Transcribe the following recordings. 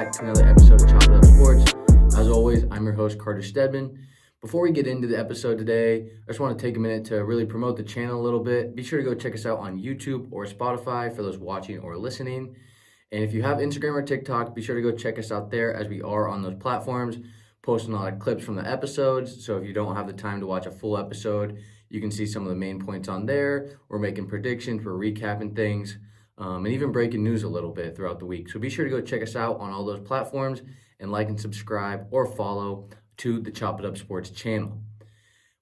back to another episode of Chop It Up Sports. As always, I'm your host, Carter Stedman. Before we get into the episode today, I just want to take a minute to really promote the channel a little bit. Be sure to go check us out on YouTube or Spotify for those watching or listening. And if you have Instagram or TikTok, be sure to go check us out there as we are on those platforms, posting a lot of clips from the episodes. So if you don't have the time to watch a full episode, you can see some of the main points on there. We're making predictions, we're recapping things, and even breaking news a little bit throughout the week. So be sure to go check us out on all those platforms and like and subscribe or follow to the Chop It Up Sports channel.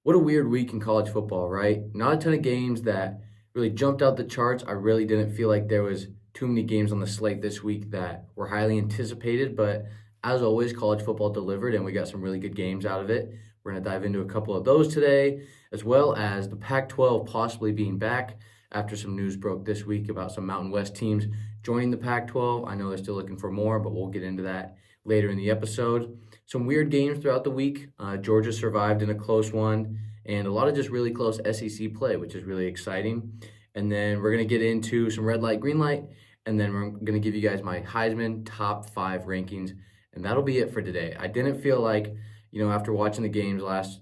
What a weird week in college football, right? Not a ton of games that really jumped out the charts. I really didn't feel like there was too many games on the slate this week that were highly anticipated, but as always, college football delivered and we got some really good games out of it. We're going to dive into a couple of those today, as well as the Pac-12 possibly being back after some news broke this week about some Mountain West teams joining the Pac-12. I know they're still looking for more, but we'll get into that later in the episode. Some weird games throughout the week. Georgia survived in a close one, and a lot of just really close SEC play, which is really exciting. And then we're going to get into some red light, green light, and then we're going to give you guys my Heisman top 5 rankings, and that'll be it for today. I didn't feel like, after watching the games last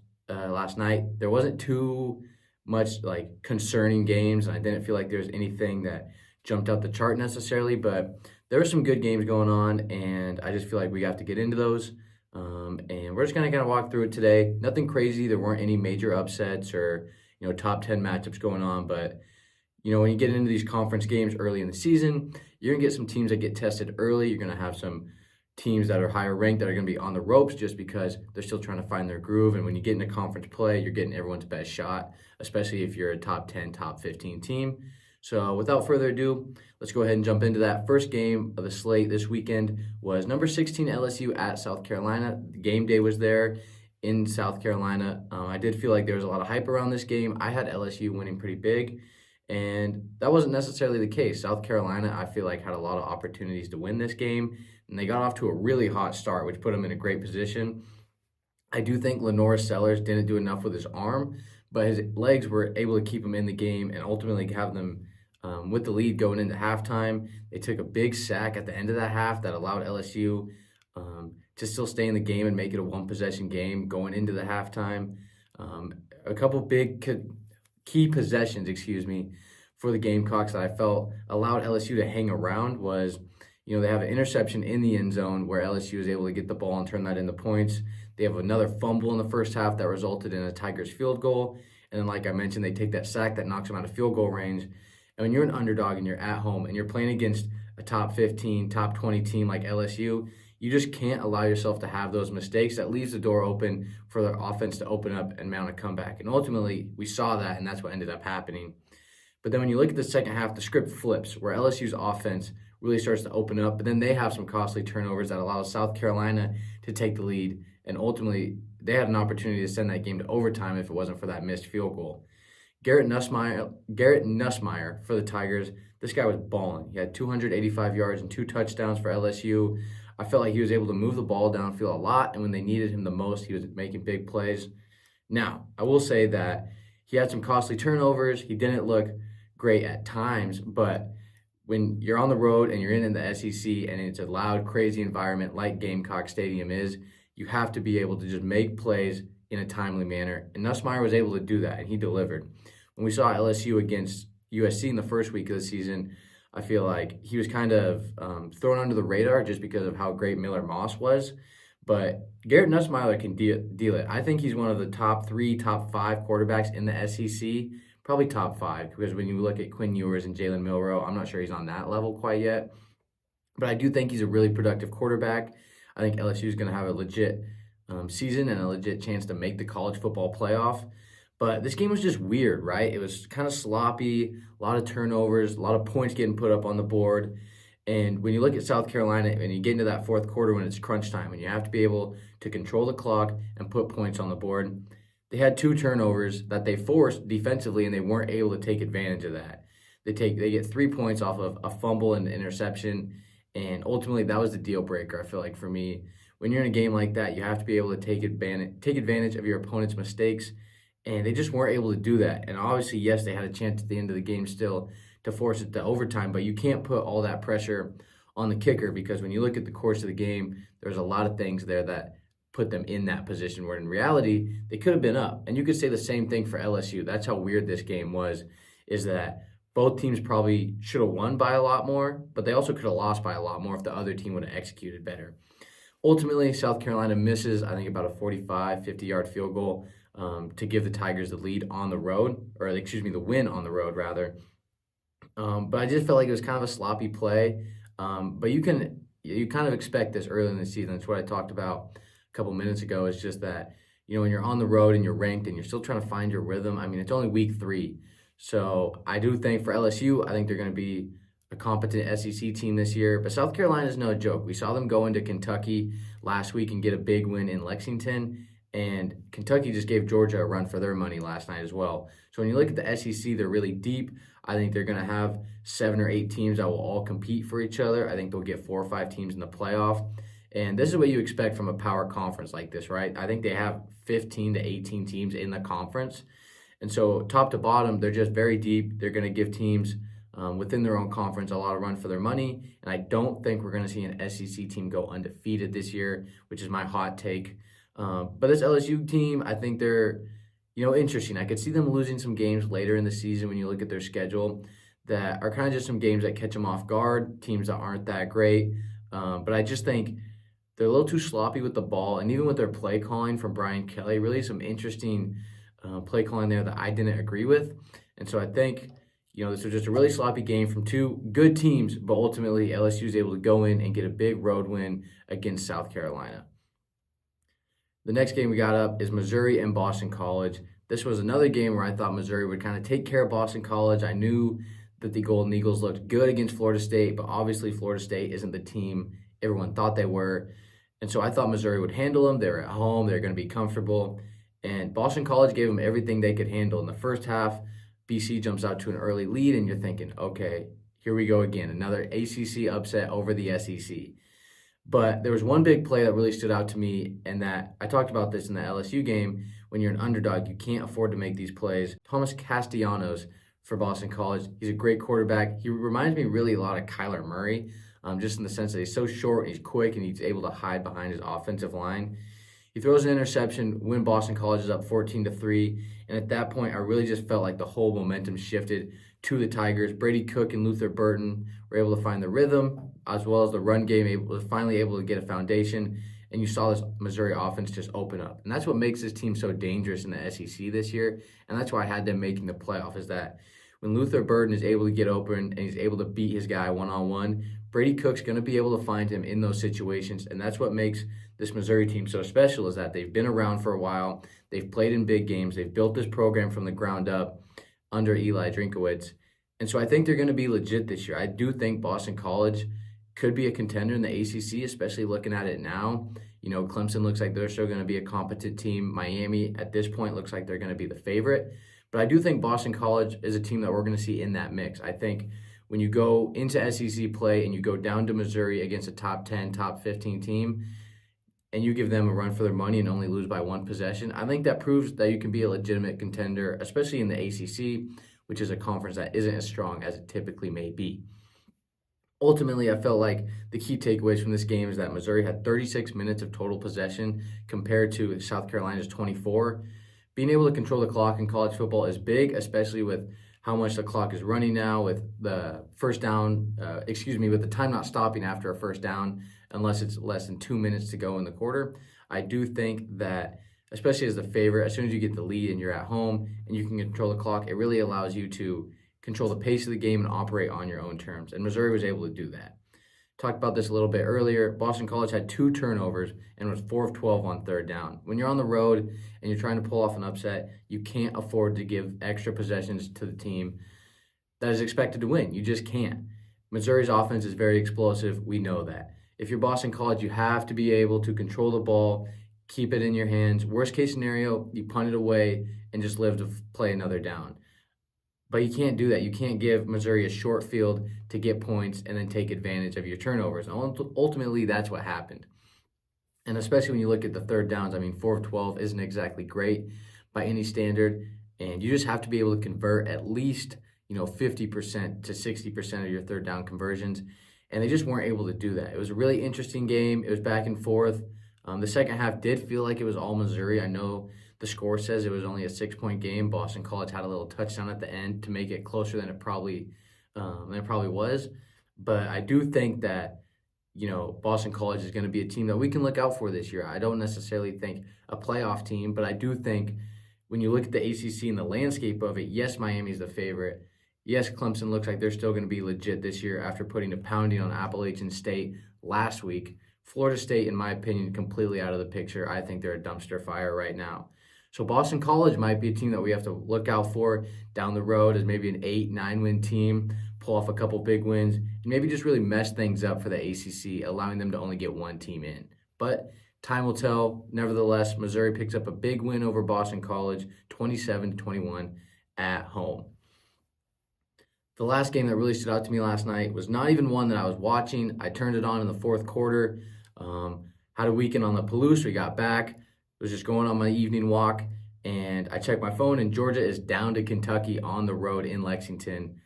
night, there wasn't too much like concerning games, and I didn't feel like there was anything that jumped out the chart necessarily, but there were some good games going on, and I just feel like we have to get into those. And we're just going to kind of walk through it today. Nothing crazy. There weren't any major upsets or, top 10 matchups going on. But, when you get into these conference games early in the season, you're going to get some teams that get tested early. You're going to have some teams that are higher ranked that are going to be on the ropes just because they're still trying to find their groove. And when you get into conference play, you're getting everyone's best shot, especially if you're a top 10, top 15 team. So without further ado, let's go ahead and jump into that. First game of the slate this weekend was number 16 LSU at South Carolina. The game day was there in South Carolina. I did feel like there was a lot of hype around this game. I had LSU winning pretty big, and that wasn't necessarily the case. South Carolina, I feel like, had a lot of opportunities to win this game, and they got off to a really hot start, which put them in a great position. I do think Lenore Sellers didn't do enough with his arm, but his legs were able to keep him in the game and ultimately have them with the lead going into halftime. They took a big sack at the end of that half that allowed LSU to still stay in the game and make it a one-possession game going into the halftime. A couple big key possessions, for the Gamecocks that I felt allowed LSU to hang around was, they have an interception in the end zone where LSU is able to get the ball and turn that into points. They have another fumble in the first half that resulted in a Tigers field goal. And then, like I mentioned, they take that sack that knocks them out of field goal range. And when you're an underdog and you're at home and you're playing against a top 15, top 20 team like LSU, you just can't allow yourself to have those mistakes. That leaves the door open for their offense to open up and mount a comeback. And ultimately, we saw that, and that's what ended up happening. But then when you look at the second half, the script flips, where LSU's offense really starts to open up, but then they have some costly turnovers that allow South Carolina to take the lead, and ultimately they had an opportunity to send that game to overtime if it wasn't for that missed field goal. Garrett Nussmeier for the Tigers, this guy was balling. He had 285 yards and 2 touchdowns for LSU. I felt like he was able to move the ball downfield a lot, and when they needed him the most, he was making big plays. Now, I will say that he had some costly turnovers. He didn't look great at times, but when you're on the road and you're in the SEC and it's a loud, crazy environment like Gamecock Stadium is, you have to be able to just make plays in a timely manner. And Nussmeier was able to do that, and he delivered. When we saw LSU against USC in the first week of the season, I feel like he was kind of thrown under the radar just because of how great Miller Moss was. But Garrett Nussmeier can deal it. I think he's one of the top 3, top 5 quarterbacks in the SEC. Probably top 5, because when you look at Quinn Ewers and Jalen Milroe, I'm not sure he's on that level quite yet. But I do think he's a really productive quarterback. I think LSU is going to have a legit season and a legit chance to make the college football playoff. But this game was just weird, right? It was kind of sloppy, a lot of turnovers, a lot of points getting put up on the board. And when you look at South Carolina and you get into that fourth quarter when it's crunch time and you have to be able to control the clock and put points on the board, they had 2 turnovers that they forced defensively, and they weren't able to take advantage of that. They get 3 points off of a fumble and interception, and ultimately that was the deal breaker, I feel like, for me. When you're in a game like that, you have to be able to take advantage of your opponent's mistakes, and they just weren't able to do that. And obviously, yes, they had a chance at the end of the game still to force it to overtime, but you can't put all that pressure on the kicker, because when you look at the course of the game, there's a lot of things there that put them in that position where in reality they could have been up. And you could say the same thing for LSU. That's how weird this game was, is that both teams probably should have won by a lot more, but they also could have lost by a lot more if the other team would have executed better. Ultimately, South Carolina misses, I think, about a 45, 50-yard field goal to give the Tigers the lead on the road, or excuse me, the win on the road, rather. But I just felt like it was kind of a sloppy play. But you kind of expect this early in the season. That's what I talked about a couple minutes ago. It's just that, when you're on the road and you're ranked and you're still trying to find your rhythm, I mean, it's only week 3. So I do think for LSU, I think they're going to be a competent SEC team this year. But South Carolina is no joke. We saw them go into Kentucky last week and get a big win in Lexington. And Kentucky just gave Georgia a run for their money last night as well. So when you look at the SEC, they're really deep. I think they're going to have 7 or 8 teams that will all compete for each other. I think they'll get 4 or 5 teams in the playoff. And this is what you expect from a power conference like this, right? I think they have 15 to 18 teams in the conference. And so top to bottom, they're just very deep. They're going to give teams within their own conference a lot of run for their money. And I don't think we're going to see an SEC team go undefeated this year, which is my hot take. But this LSU team, I think they're, interesting. I could see them losing some games later in the season when you look at their schedule that are kind of just some games that catch them off guard, teams that aren't that great. But I just think they're a little too sloppy with the ball. And even with their play calling from Brian Kelly, really some interesting play calling there that I didn't agree with. And so I think, this was just a really sloppy game from 2 good teams, but ultimately LSU is able to go in and get a big road win against South Carolina. The next game we got up is Missouri and Boston College. This was another game where I thought Missouri would kind of take care of Boston College. I knew that the Golden Eagles looked good against Florida State, but obviously Florida State isn't the team everyone thought they were. And so I thought Missouri would handle them. They were at home. They're going to be comfortable. And Boston College gave them everything they could handle. In the first half, BC jumps out to an early lead, and you're thinking, okay, here we go again. Another ACC upset over the SEC. But there was one big play that really stood out to me, and that I talked about this in the LSU game. When you're an underdog, you can't afford to make these plays. Thomas Castellanos for Boston College, he's a great quarterback. He reminds me really a lot of Kyler Murray, just in the sense that he's so short, and he's quick, and he's able to hide behind his offensive line. He throws an interception when Boston College is up 14-3, and at that point, I really just felt like the whole momentum shifted to the Tigers. Brady Cook and Luther Burton were able to find the rhythm, as well as the run game was finally able to get a foundation, and you saw this Missouri offense just open up. And that's what makes this team so dangerous in the SEC this year, and that's why I had them making the playoff, is that when Luther Burton is able to get open and he's able to beat his guy one-on-one, Brady Cook's going to be able to find him in those situations, and that's what makes this Missouri team so special, is that they've been around for a while, they've played in big games, they've built this program from the ground up under Eli Drinkowitz, and so I think they're going to be legit this year. I do think Boston College could be a contender in the ACC, especially looking at it now. Clemson looks like they're still going to be a competent team. Miami, at this point, looks like they're going to be the favorite. But I do think Boston College is a team that we're going to see in that mix. I think when you go into SEC play and you go down to Missouri against a top 10, top 15 team, and you give them a run for their money and only lose by 1 possession, I think that proves that you can be a legitimate contender, especially in the ACC, which is a conference that isn't as strong as it typically may be. Ultimately, I felt like the key takeaways from this game is that Missouri had 36 minutes of total possession compared to South Carolina's 24. Being able to control the clock in college football is big, especially with how much the clock is running now, with the first down, with the time not stopping after a first down, unless it's less than 2 minutes to go in the quarter. I do think that, especially as the favorite, as soon as you get the lead and you're at home and you can control the clock, it really allows you to control the pace of the game and operate on your own terms. And Missouri was able to do that. Talked about this a little bit earlier. Boston College had 2 turnovers and was 4 of 12 on third down. When you're on the road and you're trying to pull off an upset, you can't afford to give extra possessions to the team that is expected to win. You just can't. Missouri's offense is very explosive. We know that. If you're Boston College, you have to be able to control the ball, keep it in your hands. Worst case scenario, you punt it away and just live to play another down. But you can't do that. You can't give Missouri a short field to get points and then take advantage of your turnovers. And ultimately, that's what happened. And especially when you look at the third downs, 4 of 12 isn't exactly great by any standard. And you just have to be able to convert at least 50% to 60% of your third down conversions. and they just weren't able to do that. It was a really interesting game. It was back and forth. The second half did feel like it was all Missouri. I know the score says it was only a 6-point game. Boston College had a little touchdown at the end to make it closer than it probably was. But I do think that Boston College is going to be a team that we can look out for this year. I don't necessarily think a playoff team, but I do think when you look at the ACC and the landscape of it, yes, Miami's the favorite. Yes, Clemson looks like they're still going to be legit this year after putting a pounding on Appalachian State last week. Florida State, in my opinion, completely out of the picture. I think they're a dumpster fire right now. So Boston College might be a team that we have to look out for down the road as maybe an 8-9 win team, pull off a couple big wins, and maybe just really mess things up for the ACC, allowing them to only get one team in. But time will tell. Nevertheless, Missouri picks up a big win over Boston College, 27-21 at home. The last game that really stood out to me last night was not even one that I was watching. I turned it on in the fourth quarter. Had a weekend on the Palouse. We got back. Was just going on my evening walk, and I checked my phone, and Georgia is down to Kentucky on the road in Lexington.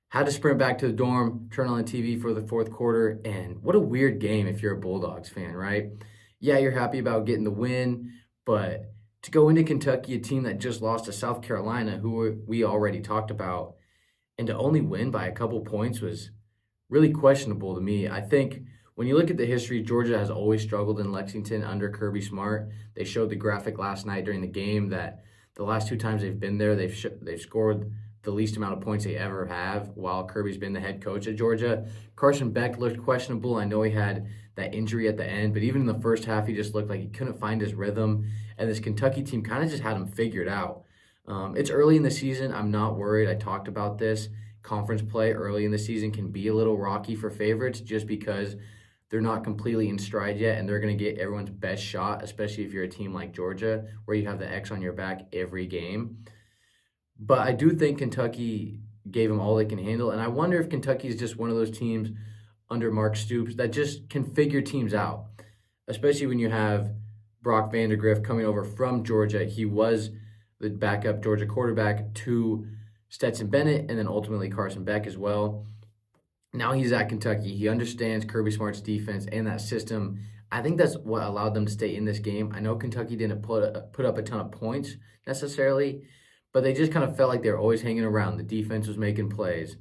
Had to sprint back to the dorm, turn on the TV for the fourth quarter, and what a weird game if you're a Bulldogs fan, right? Yeah, you're happy about getting the win, but to go into Kentucky, a team that just lost to South Carolina, who we already talked about, and to only win by a couple points was really questionable to me. I think when you look at the history, Georgia has always struggled in Lexington under Kirby Smart. They showed the graphic last night during the game that the last 2 times they've been there, they've scored the least amount of points they ever have while Kirby's been the head coach at Georgia. Carson Beck looked questionable. I know he had that injury at the end, but even in the first half, he just looked like he couldn't find his rhythm. And this Kentucky team kind of just had him figured out. It's early in the season. I'm not worried. I talked about this. Conference play early in the season can be a little rocky for favorites just because they're not completely in stride yet, and they're going to get everyone's best shot, especially if you're a team like Georgia, where you have the X on your back every game. But I do think Kentucky gave them all they can handle, and I wonder if Kentucky is just one of those teams under Mark Stoops that just can figure teams out, especially when you have Brock Vandagriff coming over from Georgia. He was the backup Georgia quarterback to Stetson Bennett and then ultimately Carson Beck as well. Now he's at Kentucky. He understands Kirby Smart's defense and that system. I think that's what allowed them to stay in this game. I know Kentucky didn't put up a ton of points necessarily, but they just kind of felt like they were always hanging around. The defense was making plays.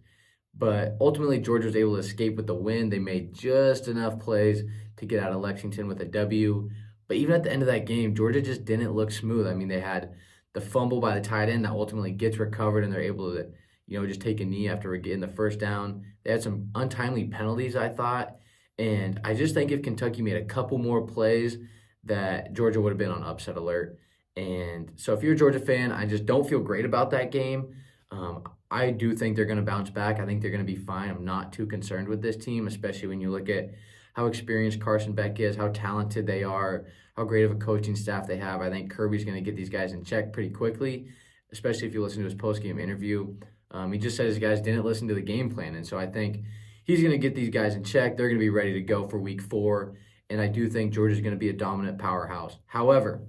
But ultimately, Georgia was able to escape with the win. They made just enough plays to get out of Lexington with a W. But even at the end of that game, Georgia just didn't look smooth. I mean, they had the fumble by the tight end that ultimately gets recovered, and they're able to just take a knee after getting the first down. They had some untimely penalties, I thought. And I just think if Kentucky made a couple more plays, that Georgia would have been on upset alert. And so if you're a Georgia fan, I just don't feel great about that game. I do think they're going to bounce back. I think they're going to be fine. I'm not too concerned with this team, especially when you look at how experienced Carson Beck is, how talented they are, how great of a coaching staff they have. I think Kirby's going to get these guys in check pretty quickly, especially if you listen to his post-game interview. He just said his guys didn't listen to the game plan, and so I think he's going to get these guys in check. They're going to be ready to go for week 4, and I do think Georgia's going to be a dominant powerhouse. However,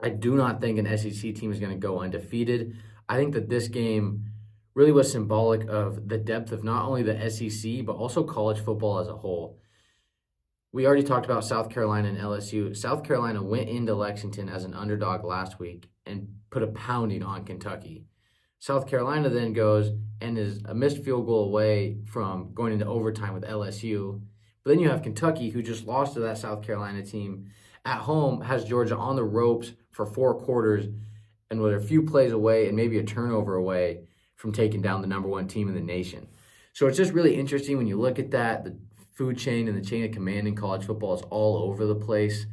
I do not think an SEC team is going to go undefeated. I think that this game really was symbolic of the depth of not only the SEC, but also college football as a whole. We already talked about South Carolina and LSU. South Carolina went into Lexington as an underdog last week and put a pounding on Kentucky. South Carolina then goes and is a missed field goal away from going into overtime with LSU. But then you have Kentucky, who just lost to that South Carolina team at home, has Georgia on the ropes for 4 quarters, and with a few plays away and maybe a turnover away from taking down the number 1 team in the nation. So it's just really interesting when you look at that. The food chain and the chain of command in college football is all over the place.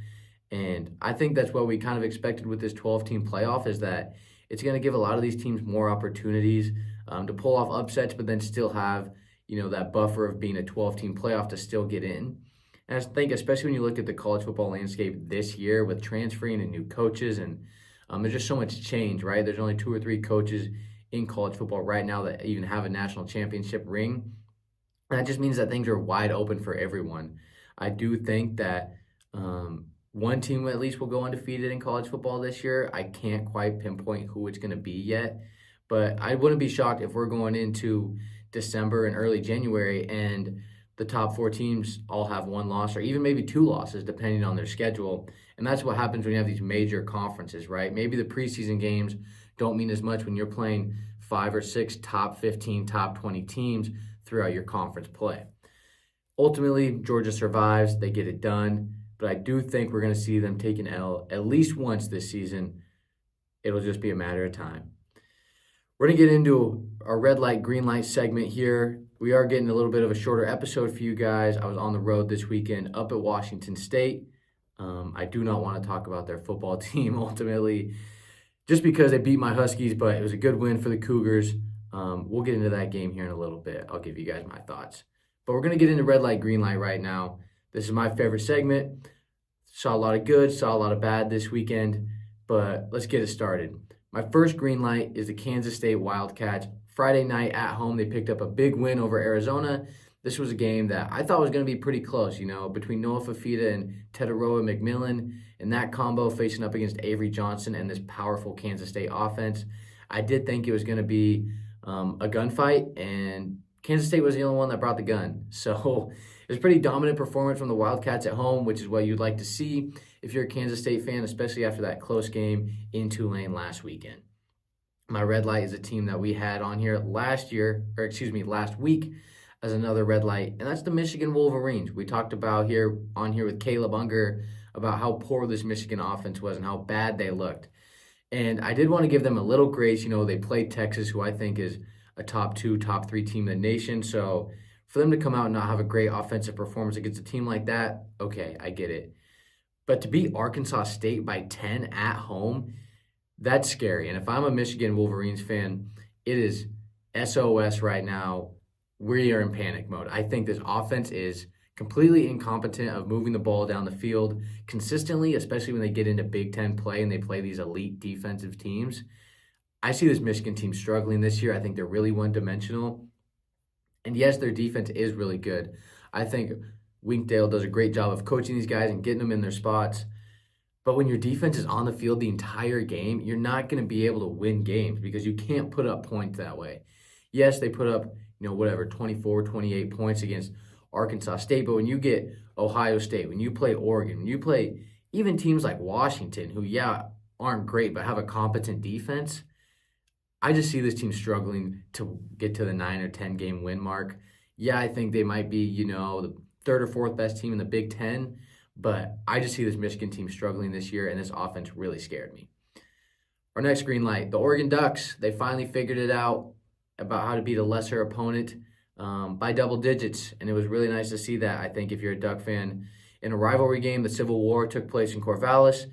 And I think that's what we kind of expected with this 12-team playoff, is that it's going to give a lot of these teams more opportunities to pull off upsets, but then still have, that buffer of being a 12-team playoff to still get in. And I think, especially when you look at the college football landscape this year with transferring and new coaches, and there's just so much change, right? There's only 2 or 3 coaches in college football right now that even have a national championship ring. And that just means that things are wide open for everyone. I do think that one team at least will go undefeated in college football this year. I can't quite pinpoint who it's going to be yet, but I wouldn't be shocked if we're going into December and early January and the top four teams all have one loss or even maybe two losses, depending on their schedule. And that's what happens when you have these major conferences, right? Maybe the preseason games don't mean as much when you're playing 5 or 6 top 15, top 20 teams throughout your conference play. Ultimately, Georgia survives, they get it done, but I do think we're going to see them take an L at least once this season. It'll just be a matter of time. We're going to get into our red light, green light segment here. We are getting a little bit of a shorter episode for you guys. I was on the road this weekend up at Washington State. I do not want to talk about their football team ultimately, just because they beat my Huskies, but it was a good win for the Cougars. We'll get into that game here in a little bit. I'll give you guys my thoughts. But we're going to get into red light, green light right now. This is my favorite segment. Saw a lot of good, saw a lot of bad this weekend, but let's get it started. My first green light is the Kansas State Wildcats. Friday night at home, they picked up a big win over Arizona. This was a game that I thought was going to be pretty close, between Noah Fafita and Tetaroa McMillan, and that combo facing up against Avery Johnson and this powerful Kansas State offense. I did think it was going to be a gunfight, and Kansas State was the only one that brought the gun. So it was a pretty dominant performance from the Wildcats at home, which is what you'd like to see if you're a Kansas State fan, especially after that close game in Tulane last weekend. My red light is a team that we had on here last week as another red light, and that's the Michigan Wolverines. We talked about on here with Caleb Unger about how poor this Michigan offense was and how bad they looked. And I did want to give them a little grace. They played Texas, who I think is a top 2, top 3 team in the nation. So for them to come out and not have a great offensive performance against a team like that, okay, I get it. But to beat Arkansas State by 10 at home, that's scary. And if I'm a Michigan Wolverines fan, it is SOS right now. We are in panic mode. I think this offense is completely incompetent of moving the ball down the field consistently, especially when they get into Big Ten play and they play these elite defensive teams. I see this Michigan team struggling this year. I think they're really one-dimensional. And yes, their defense is really good. I think Winkdale does a great job of coaching these guys and getting them in their spots. But when your defense is on the field the entire game, you're not going to be able to win games because you can't put up points that way. Yes, they put up, 24, 28 points against Arkansas State. But when you get Ohio State, when you play Oregon, when you play even teams like Washington, who, aren't great but have a competent defense, I just see this team struggling to get to the 9 or 10 game win mark. Yeah, I think they might be, the third or fourth best team in the Big Ten, but I just see this Michigan team struggling this year, and this offense really scared me. Our next green light, the Oregon Ducks. They finally figured it out about how to beat a lesser opponent by double digits, and it was really nice to see that. I think if you're a Duck fan, in a rivalry game, the Civil War took place in Corvallis.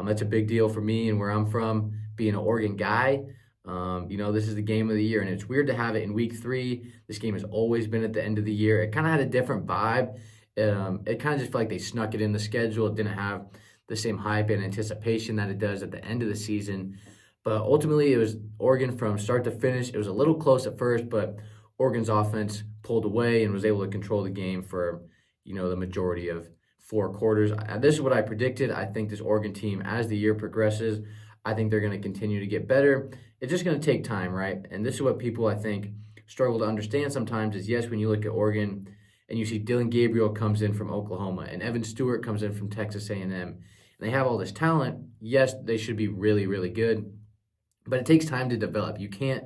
That's a big deal for me and where I'm from, being an Oregon guy. This is the game of the year, and it's weird to have it in week 3. This game has always been at the end of the year. It kind of had a different vibe. It kind of just felt like they snuck it in the schedule. It didn't have the same hype and anticipation that it does at the end of the season. But ultimately, it was Oregon from start to finish. It was a little close at first, but Oregon's offense pulled away and was able to control the game for, the majority of 4 quarters. This is what I predicted. I think this Oregon team, as the year progresses, I think they're going to continue to get better. It's just going to take time, right? And this is what people, I think, struggle to understand sometimes is, yes, when you look at Oregon and you see Dylan Gabriel comes in from Oklahoma and Evan Stewart comes in from Texas A&M, and they have all this talent, yes, they should be really, really good, but it takes time to develop. You can't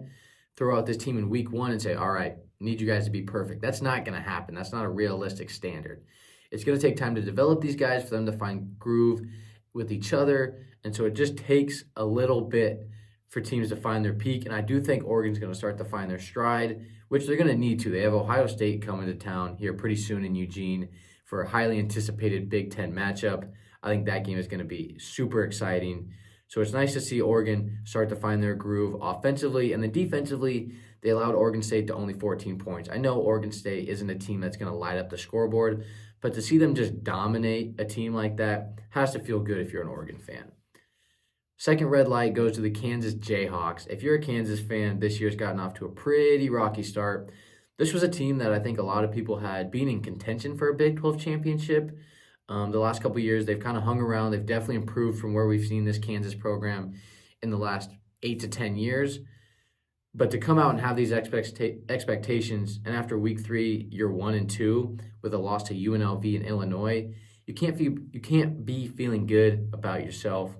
throw out this team in week 1 and say, all right, need you guys to be perfect. That's not going to happen. That's not a realistic standard. It's going to take time to develop these guys, for them to find groove with each other, and so it just takes a little bit for teams to find their peak, and I do think Oregon's going to start to find their stride, which they're going to need to. They have Ohio State coming to town here pretty soon in Eugene for a highly anticipated Big Ten matchup. I think that game is going to be super exciting. So it's nice to see Oregon start to find their groove offensively, and then defensively, they allowed Oregon State to only 14 points. I know Oregon State isn't a team that's going to light up the scoreboard, but to see them just dominate a team like that has to feel good if you're an Oregon fan. Second red light goes to the Kansas Jayhawks. If you're a Kansas fan, this year's gotten off to a pretty rocky start. This was a team that I think a lot of people had been in contention for a Big 12 championship. The last couple of years, they've kind of hung around. They've definitely improved from where we've seen this Kansas program in the last 8 to 10 years. But to come out and have these expectations, and after week 3, you're 1-2 with a loss to UNLV and Illinois, you can't be feeling good about yourself.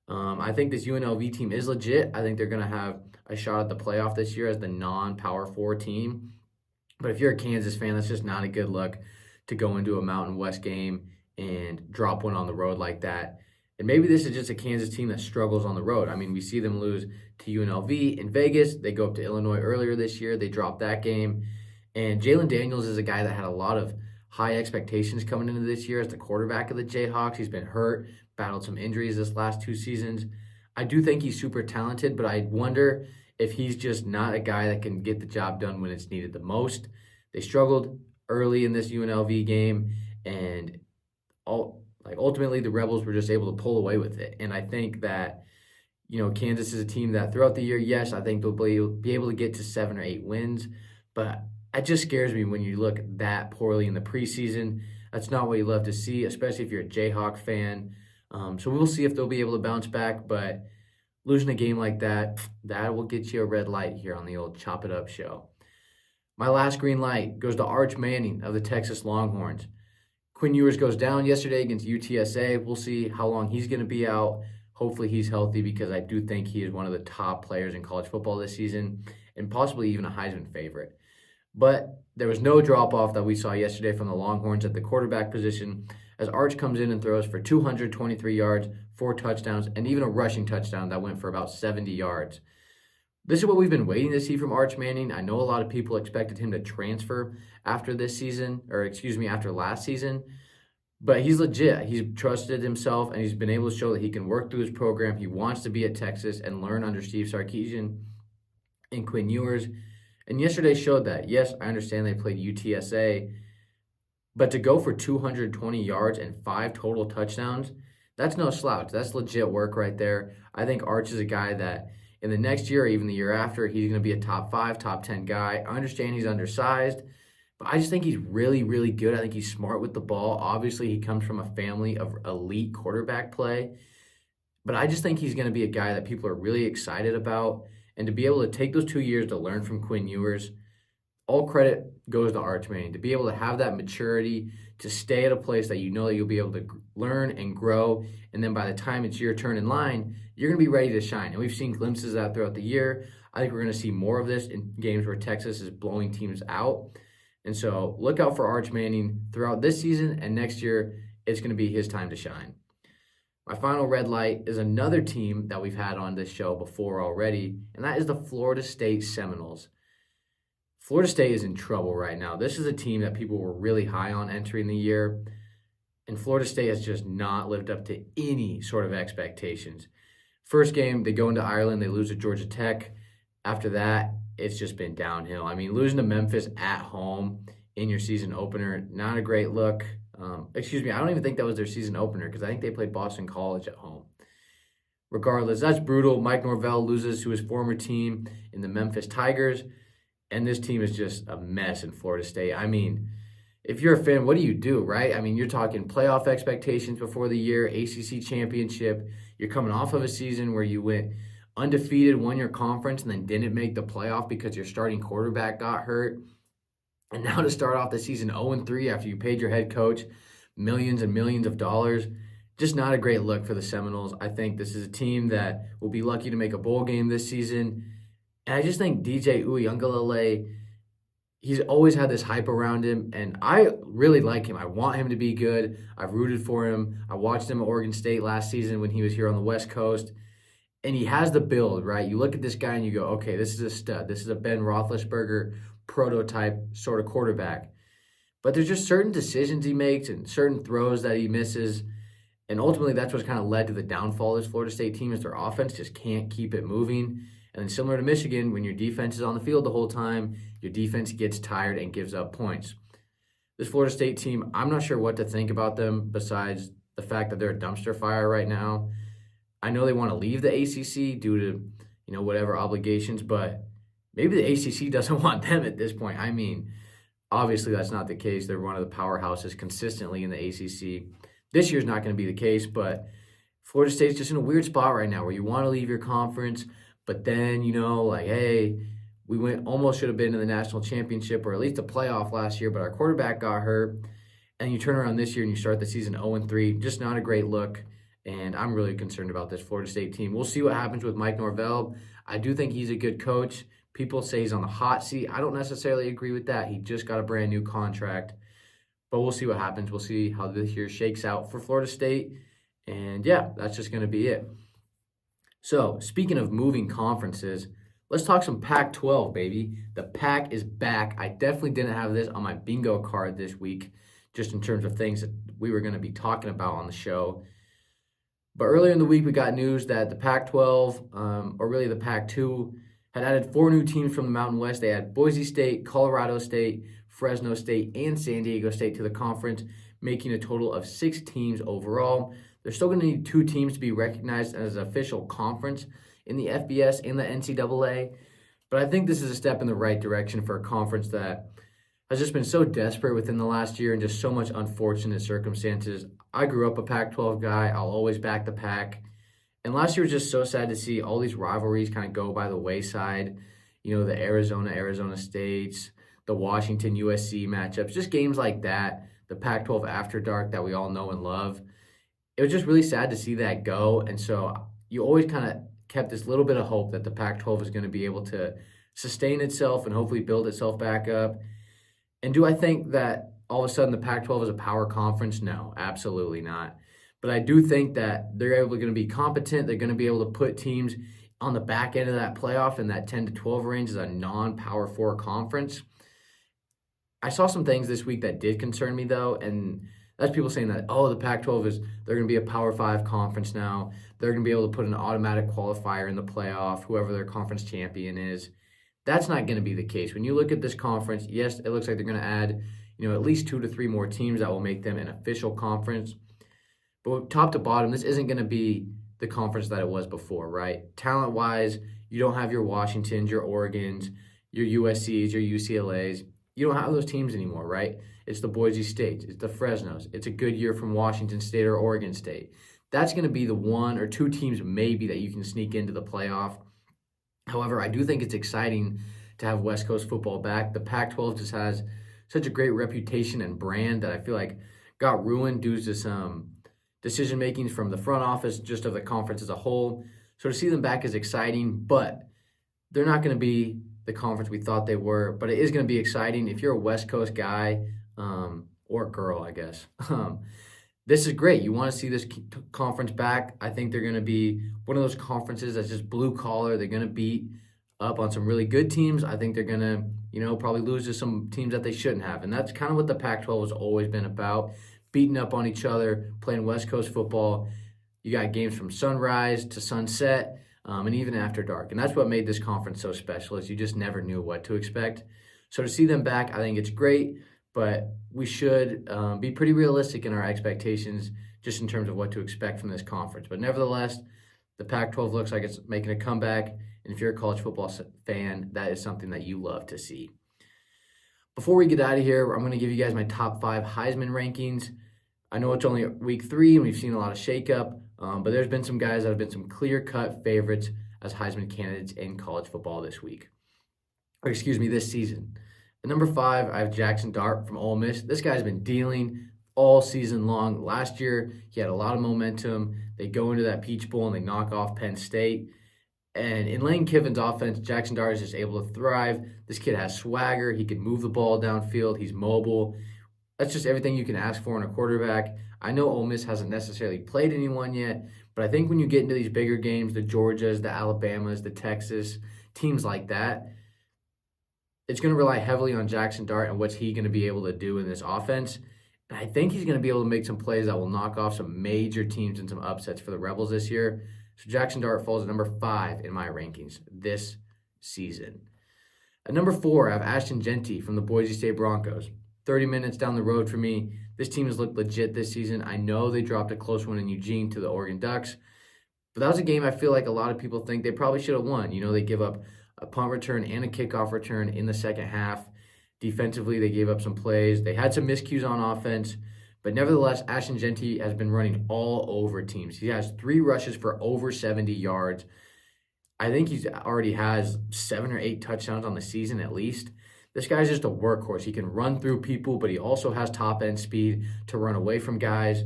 I think this UNLV team is legit. I think they're going to have a shot at the playoff this year as the non-Power 4 team. But if you're a Kansas fan, that's just not a good look to go into a Mountain West game and drop one on the road like that. And maybe this is just a Kansas team that struggles on the road. I mean, we see them lose to UNLV in Vegas. They go up to Illinois earlier this year. They dropped that game. And Jalen Daniels is a guy that had a lot of high expectations coming into this year as the quarterback of the Jayhawks. He's been hurt, battled some injuries this last 2 seasons. I do think he's super talented, but I wonder if he's just not a guy that can get the job done when it's needed the most. They struggled early in this UNLV game, and ultimately the Rebels were just able to pull away with it. And I think that Kansas is a team that throughout the year, yes, I think they'll be able to get to 7 or 8 wins, but it just scares me when you look that poorly in the preseason. That's not what you love to see, especially if you're a Jayhawk fan. So we'll see if they'll be able to bounce back, but losing a game like that will get you a red light here on the old Chop It Up show. My last green light goes to Arch Manning of the Texas Longhorns. Quinn Ewers goes down yesterday against UTSA. We'll see how long he's going to be out. Hopefully he's healthy, because I do think he is one of the top players in college football this season and possibly even a Heisman favorite. But there was no drop-off that we saw yesterday from the Longhorns at the quarterback position, as Arch comes in and throws for 223 yards, 4 touchdowns, and even a rushing touchdown that went for about 70 yards. This is what we've been waiting to see from Arch Manning. I know a lot of people expected him to transfer after last season, but he's legit. He's trusted himself, and he's been able to show that he can work through his program. He wants to be at Texas and learn under Steve Sarkisian and Quinn Ewers. And yesterday showed that. Yes, I understand they played UTSA, but to go for 220 yards and 5 total touchdowns, that's no slouch. That's legit work right there. I think Arch is a guy that in the next year or even the year after, he's going to be a top 5, top 10 guy. I understand he's undersized, but I just think he's really, really good. I think he's smart with the ball. Obviously, he comes from a family of elite quarterback play, but I just think he's going to be a guy that people are really excited about. And to be able to take those 2 years to learn from Quinn Ewers, all credit goes to Arch Manning. To be able to have that maturity, to stay at a place that you know that you'll be able to learn and grow, and then by the time it's your turn in line, you're going to be ready to shine. And we've seen glimpses of that throughout the year. I think we're going to see more of this in games where Texas is blowing teams out. And so look out for Arch Manning throughout this season, and next year it's going to be his time to shine. My final red light is another team that we've had on this show before already, and that is the Florida State Seminoles. Florida State is in trouble right now. This is a team that people were really high on entering the year, and Florida State has just not lived up to any sort of expectations. First game, they go into Ireland, they lose to Georgia Tech. After that, it's just been downhill. I mean, losing to Memphis at home in your season opener, not a great look. I don't even think that was their season opener, because I think they played Boston College at home. Regardless, that's brutal. Mike Norvell loses to his former team in the Memphis Tigers, and this team is just a mess in Florida State. I mean, if you're a fan, what do you do, right? I mean, you're talking playoff expectations before the year, ACC championship. You're coming off of a season where you went undefeated, won your conference, and then didn't make the playoff because your starting quarterback got hurt. And now to start off the season 0-3 after you paid your head coach millions and millions of dollars, just not a great look for the Seminoles. I think this is a team that will be lucky to make a bowl game this season. And I just think DJ Uiagalelei, he's always had this hype around him, and I really like him. I want him to be good. I've rooted for him. I watched him at Oregon State last season when he was here on the West Coast, and he has the build, right? You look at this guy and you go, okay, this is a stud. This is a Ben Roethlisberger prototype sort of quarterback. But there's just certain decisions he makes and certain throws that he misses, and ultimately that's what's kind of led to the downfall of this Florida State team, is their offense just can't keep it moving. And then similar to Michigan, when your defense is on the field the whole time, your defense gets tired and gives up points. This Florida State team, I'm not sure what to think about them besides the fact that they're a dumpster fire right now. I know they want to leave the ACC due to, whatever obligations, but maybe the ACC doesn't want them at this point. I mean, obviously that's not the case. They're one of the powerhouses consistently in the ACC. This year's not going to be the case, but Florida State's just in a weird spot right now where you want to leave your conference, But then, like, hey, we almost should have been in the national championship or at least a playoff last year, but our quarterback got hurt. And you turn around this year and you start the season 0-3. Just not a great look. And I'm really concerned about this Florida State team. We'll see what happens with Mike Norvell. I do think he's a good coach. People say he's on the hot seat. I don't necessarily agree with that. He just got a brand new contract. But we'll see what happens. We'll see how this year shakes out for Florida State. And yeah, that's just going to be it. So, speaking of moving conferences, let's talk some Pac-12, baby. The PAC is back. I definitely didn't have this on my bingo card this week, just in terms of things that we were going to be talking about on the show. But earlier in the week, we got news that the Pac-12, or really the Pac-2, had added 4 new teams from the Mountain West. They had Boise State, Colorado State, Fresno State, and San Diego State to the conference, making a total of 6 teams overall. They're still going to need 2 teams to be recognized as an official conference in the FBS and the NCAA. But I think this is a step in the right direction for a conference that has just been so desperate within the last year and just so much unfortunate circumstances. I grew up a Pac-12 guy. I'll always back the Pac. And last year was just so sad to see all these rivalries kind of go by the wayside. The Arizona States, the Washington, USC matchups, just games like that, the Pac-12 After Dark that we all know and love. It was just really sad to see that go. And so you always kind of kept this little bit of hope that the Pac-12 is going to be able to sustain itself and hopefully build itself back up. And do I think that all of a sudden the Pac-12 is a power conference? No, absolutely not. But I do think that they're able to be competent. They're going to be able to put teams on the back end of that playoff in that 10 to 12 range as a non-Power 4 conference. I saw some things this week that did concern me, though, and that's people saying that, the Pac-12 they're going to be a Power 5 conference now. They're going to be able to put an automatic qualifier in the playoff, whoever their conference champion is. That's not going to be the case. When you look at this conference, yes, it looks like they're going to add, at least 2 to 3 more teams that will make them an official conference. But top to bottom, this isn't going to be the conference that it was before, right? Talent-wise, you don't have your Washingtons, your Oregons, your USCs, your UCLAs. You don't have those teams anymore, right? It's the Boise States. It's the Fresnos. It's a good year from Washington State or Oregon State. That's going to be the 1 or 2 teams maybe that you can sneak into the playoff. However, I do think it's exciting to have West Coast football back. The Pac-12 just has such a great reputation and brand that I feel like got ruined due to some decision-making from the front office, just of the conference as a whole. So to see them back is exciting, but they're not going to be the conference we thought they were. But it is going to be exciting if you're a West Coast guy or girl, I guess. This is great. You want to see this conference back. I think they're going to be one of those conferences that's just blue collar. They're going to beat up on some really good teams. I think they're going to, probably lose to some teams that they shouldn't have. And that's kind of what the Pac-12 has always been about, beating up on each other, playing West Coast football. You got games from sunrise to sunset and even after dark. And that's what made this conference so special, is you just never knew what to expect. So to see them back, I think it's great. But we should be pretty realistic in our expectations just in terms of what to expect from this conference. But nevertheless, the Pac-12 looks like it's making a comeback. And if you're a college football fan, that is something that you love to see. Before we get out of here, I'm going to give you guys my top 5 Heisman rankings. I know it's only week 3 and we've seen a lot of shakeup, but there's been some guys that have been some clear-cut favorites as Heisman candidates in college football this season. At number 5, I have Jackson Dart from Ole Miss. This guy's been dealing all season long. Last year, he had a lot of momentum. They go into that Peach Bowl and they knock off Penn State. And in Lane Kiffin's offense, Jackson Dart is just able to thrive. This kid has swagger. He can move the ball downfield. He's mobile. That's just everything you can ask for in a quarterback. I know Ole Miss hasn't necessarily played anyone yet, but I think when you get into these bigger games, the Georgias, the Alabamas, the Texas, teams like that, it's going to rely heavily on Jackson Dart and what's he going to be able to do in this offense. And I think he's going to be able to make some plays that will knock off some major teams and some upsets for the Rebels this year. So Jackson Dart falls at number 5 in my rankings this season. At number 4, I have Ashton Jeanty from the Boise State Broncos. 30 minutes down the road for me. This team has looked legit this season. I know they dropped a close one in Eugene to the Oregon Ducks, but that was a game I feel like a lot of people think they probably should have won. They give up a punt return and a kickoff return in the second half. Defensively, they gave up some plays. They had some miscues on offense, but nevertheless, Ashton Jeanty has been running all over teams. He has 3 rushes for over 70 yards. I think he's already has 7 or 8 touchdowns on the season at least. This guy's just a workhorse. He can run through people, but he also has top end speed to run away from guys.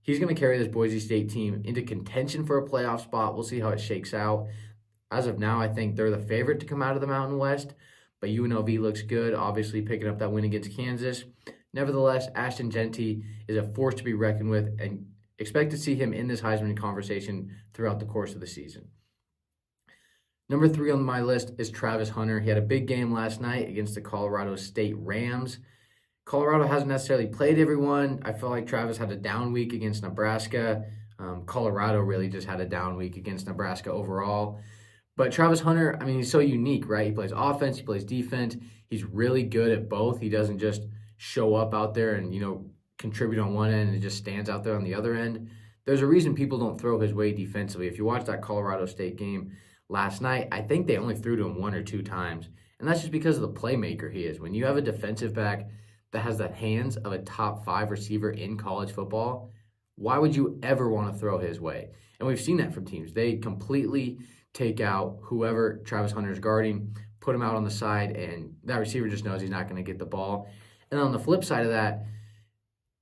He's going to carry this Boise State team into contention for a playoff spot. We'll see how it shakes out. As of now, I think they're the favorite to come out of the Mountain West, but UNLV looks good, obviously picking up that win against Kansas. Nevertheless, Ashton Genty is a force to be reckoned with, and expect to see him in this Heisman conversation throughout the course of the season. Number 3 on my list is Travis Hunter. He had a big game last night against the Colorado State Rams. Colorado hasn't necessarily played everyone. I feel like Travis had a down week against Nebraska. Colorado really just had a down week against Nebraska overall. But Travis Hunter, I mean, he's so unique, right? He plays offense, he plays defense. He's really good at both. He doesn't just show up out there and, contribute on one end and it just stands out there on the other end. There's a reason people don't throw his way defensively. If you watch that Colorado State game last night, I think they only threw to him 1 or 2 times. And that's just because of the playmaker he is. When you have a defensive back that has the hands of a top 5 receiver in college football, why would you ever want to throw his way? And we've seen that from teams. They completely take out whoever Travis Hunter is guarding, put him out on the side, and that receiver just knows he's not going to get the ball. And on the flip side of that,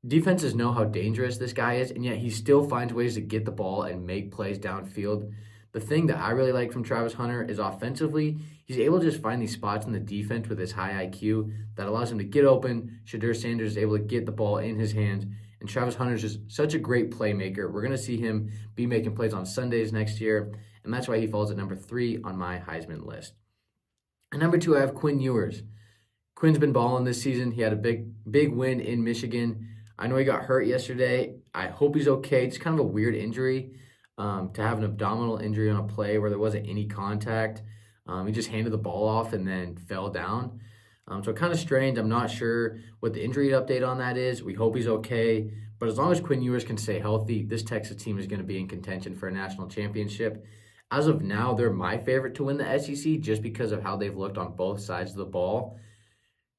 defenses know how dangerous this guy is, and yet he still finds ways to get the ball and make plays downfield. The thing that I really like from Travis Hunter is offensively, he's able to just find these spots in the defense with his high IQ that allows him to get open. Shedeur Sanders is able to get the ball in his hands, and Travis Hunter is just such a great playmaker. We're going to see him be making plays on Sundays next year, and that's why he falls at number 3 on my Heisman list. And number 2, I have Quinn Ewers. Quinn's been balling this season. He had a big win in Michigan. I know he got hurt yesterday. I hope he's okay. It's kind of a weird injury to have an abdominal injury on a play where there wasn't any contact. He just handed the ball off and then fell down. So kind of strange. I'm not sure what the injury update on that is. We hope he's okay. But as long as Quinn Ewers can stay healthy, this Texas team is going to be in contention for a national championship. As of now, they're my favorite to win the SEC just because of how they've looked on both sides of the ball.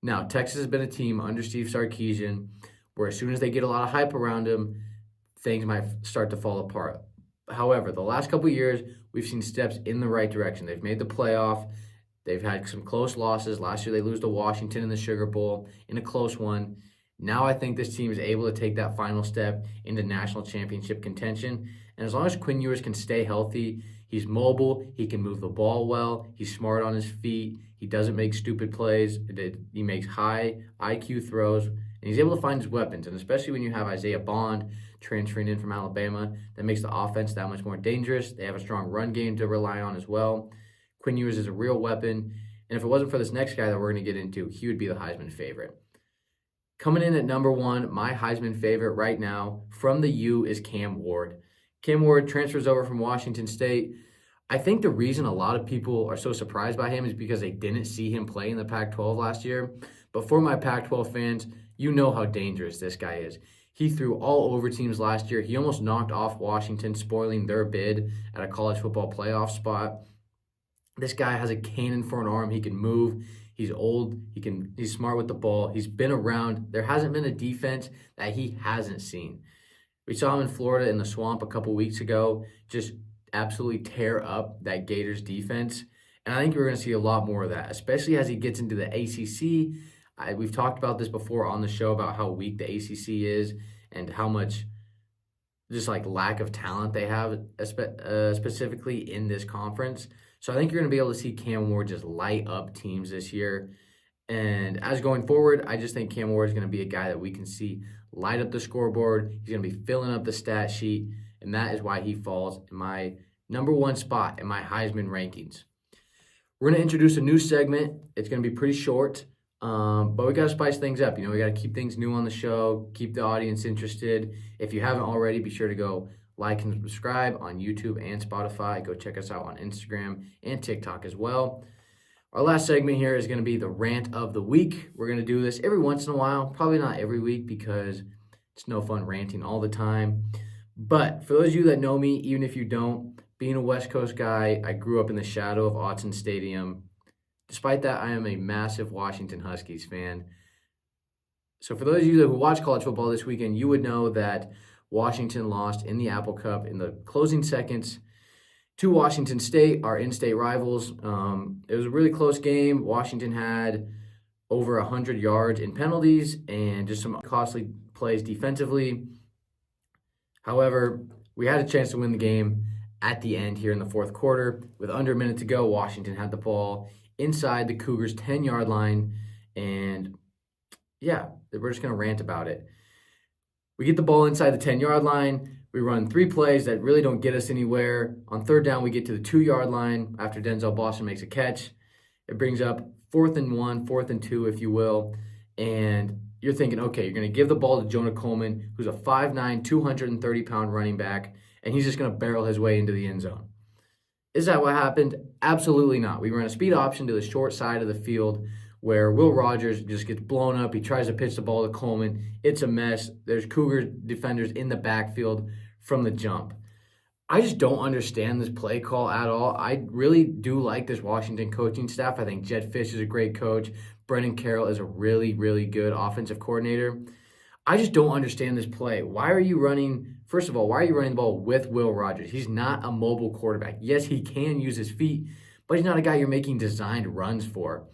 Now, Texas has been a team under Steve Sarkisian where as soon as they get a lot of hype around him, things might start to fall apart. However, the last couple of years, we've seen steps in the right direction. They've made the playoff. They've had some close losses. Last year, they lose to Washington in the Sugar Bowl in a close one. Now I think this team is able to take that final step into national championship contention. And as long as Quinn Ewers can stay healthy, he's mobile, he can move the ball well, he's smart on his feet, he doesn't make stupid plays, he makes high IQ throws, and he's able to find his weapons. And especially when you have Isaiah Bond transferring in from Alabama, that makes the offense that much more dangerous. They have a strong run game to rely on as well. Quinn Ewers is a real weapon. And if it wasn't for this next guy that we're going to get into, he would be the Heisman favorite. Coming in at number 1, my Heisman favorite right now from the U is Cam Ward. Cam Ward transfers over from Washington State. I think the reason a lot of people are so surprised by him is because they didn't see him play in the Pac-12 last year. But for my Pac-12 fans, you know how dangerous this guy is. He threw all over teams last year. He almost knocked off Washington, spoiling their bid at a college football playoff spot. This guy has a cannon for an arm. He can move. He's old. He's smart with the ball. He's been around. There hasn't been a defense that he hasn't seen. We saw him in Florida in the swamp a couple weeks ago, just absolutely tear up that Gators defense. And I think we're going to see a lot more of that, especially as he gets into the ACC. We've talked about this before on the show about how weak the ACC is and how much just like lack of talent they have, specifically in this conference. So I think you're going to be able to see Cam Ward just light up teams this year. And as going forward, I just think Cam Ward is going to be a guy that we can see light up the scoreboard. He's going to be filling up the stat sheet. And that is why he falls in my number 1 spot in my Heisman rankings. We're going to introduce a new segment. It's going to be pretty short, but we got to spice things up. We got to keep things new on the show, keep the audience interested. If you haven't already, be sure to go like and subscribe on YouTube and Spotify. Go check us out on Instagram and TikTok as well. Our last segment here is going to be the rant of the week. We're going to do this every once in a while, probably not every week because it's no fun ranting all the time. But for those of you that know me, even if you don't, being a West Coast guy, I grew up in the shadow of Autzen Stadium. Despite that, I am a massive Washington Huskies fan. So for those of you who watch college football this weekend, you would know that Washington lost in the Apple Cup in the closing seconds to Washington State, our in-state rivals. It was a really close game. Washington had over 100 yards in penalties and just some costly plays defensively. However, we had a chance to win the game at the end here in the fourth quarter. With under a minute to go, Washington had the ball inside the Cougars' 10-yard line. And yeah, we're just going to rant about it. We get the ball inside the 10-yard line. We run 3 plays that really don't get us anywhere. On third down, we get to the 2-yard line after Denzel Boston makes a catch. It brings up 4th and 1, 4th and 2, if you will. And you're thinking, okay, you're going to give the ball to Jonah Coleman, who's a 5'9", 230-pound running back, and he's just going to barrel his way into the end zone. Is that what happened? Absolutely not. We ran a speed option to the short side of the field where Will Rogers just gets blown up. He tries to pitch the ball to Coleman. It's a mess. There's Cougar defenders in the backfield from the jump. I just don't understand this play call at all. I really do like this Washington coaching staff. I think Jed Fish is a great coach. Brendan Carroll is a really, really good offensive coordinator. I just don't understand this play. Why are you running, first of all, why are you running the ball with Will Rogers? He's not a mobile quarterback. Yes, he can use his feet, but he's not a guy you're making designed runs for.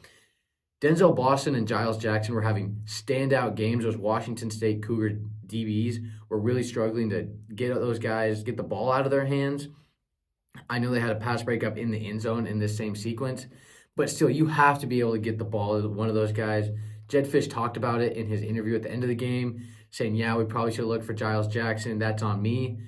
Denzel Boston and Giles Jackson were having standout games. Those Washington State Cougar DBs were really struggling to get those guys, get the ball out of their hands. I know they had a pass breakup in the end zone in this same sequence, but still, you have to be able to get the ball to one of those guys. Jed Fish talked about it in his interview at the end of the game, saying, yeah, we probably should have looked for Giles Jackson. That's on me.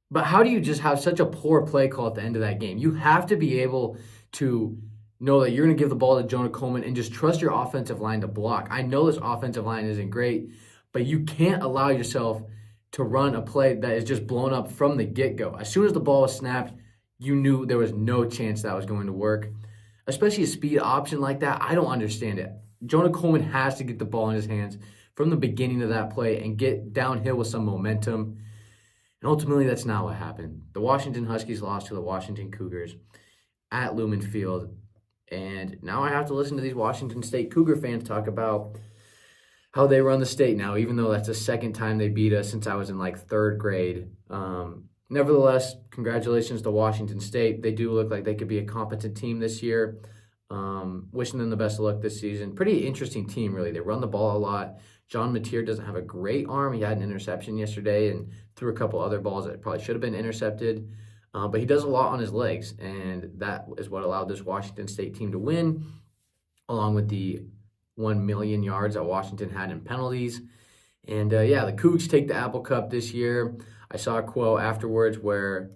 But how do you just have such a poor play call at the end of that game? You have to be able to know that you're going to give the ball to Jonah Coleman and just trust your offensive line to block. I know this offensive line isn't great, but you can't allow yourself to run a play that is just blown up from the get-go. As soon as the ball was snapped, you knew there was no chance that was going to work. Especially a speed option like that, I don't understand it. Jonah Coleman has to get the ball in his hands from the beginning of that play and get downhill with some momentum. And ultimately, that's not what happened. The Washington Huskies lost to the Washington Cougars at Lumen Field. And now I have to listen to these Washington State Cougar fans talk about how they run the state now, even though that's the second time they beat us since I was in like 3rd grade. Nevertheless, congratulations to Washington State. They do look like they could be a competent team this year. Wishing them the best of luck this season. Pretty interesting team, really. They run the ball a lot. John Mateer doesn't have a great arm. He had an interception yesterday and threw a couple other balls that probably should have been intercepted. But he does a lot on his legs, and that is what allowed this Washington State team to win, along with the 1 million yards that Washington had in penalties. And yeah, the Cougs take the Apple Cup this year. I saw a quote afterwards where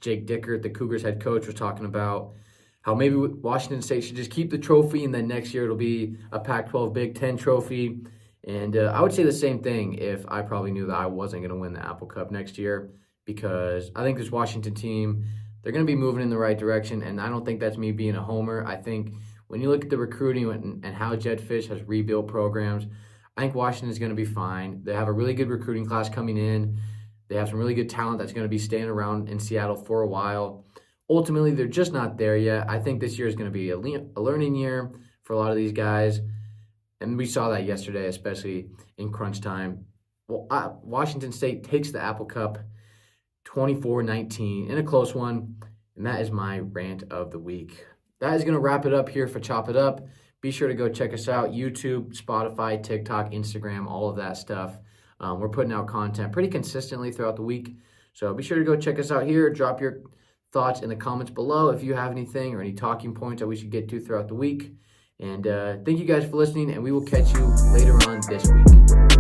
Jake Dickert, the Cougars head coach, was talking about how maybe Washington State should just keep the trophy, and then next year it'll be a Pac-12 Big Ten trophy. And I would say the same thing if I probably knew that I wasn't going to win the Apple Cup next year, because I think this Washington team, they're going to be moving in the right direction, and I don't think that's me being a homer. I think when you look at the recruiting and how Jed Fish has rebuilt programs, I think Washington's going to be fine. They have a really good recruiting class coming in. They have some really good talent that's going to be staying around in Seattle for a while. Ultimately, they're just not there yet. I think this year is going to be a learning year for a lot of these guys, and we saw that yesterday, especially in crunch time. Well, Washington State takes the Apple Cup 24-19 in a close one, and that is my rant of the week. That is going to wrap it up here for Chop It Up. Be sure to go check us out, YouTube, Spotify, TikTok, Instagram, all of that stuff. We're putting out content pretty consistently throughout the week, so be sure to go check us out here. Drop your thoughts in the comments below if you have anything or any talking points that we should get to throughout the week. And thank you guys for listening, and we will catch you later on this week.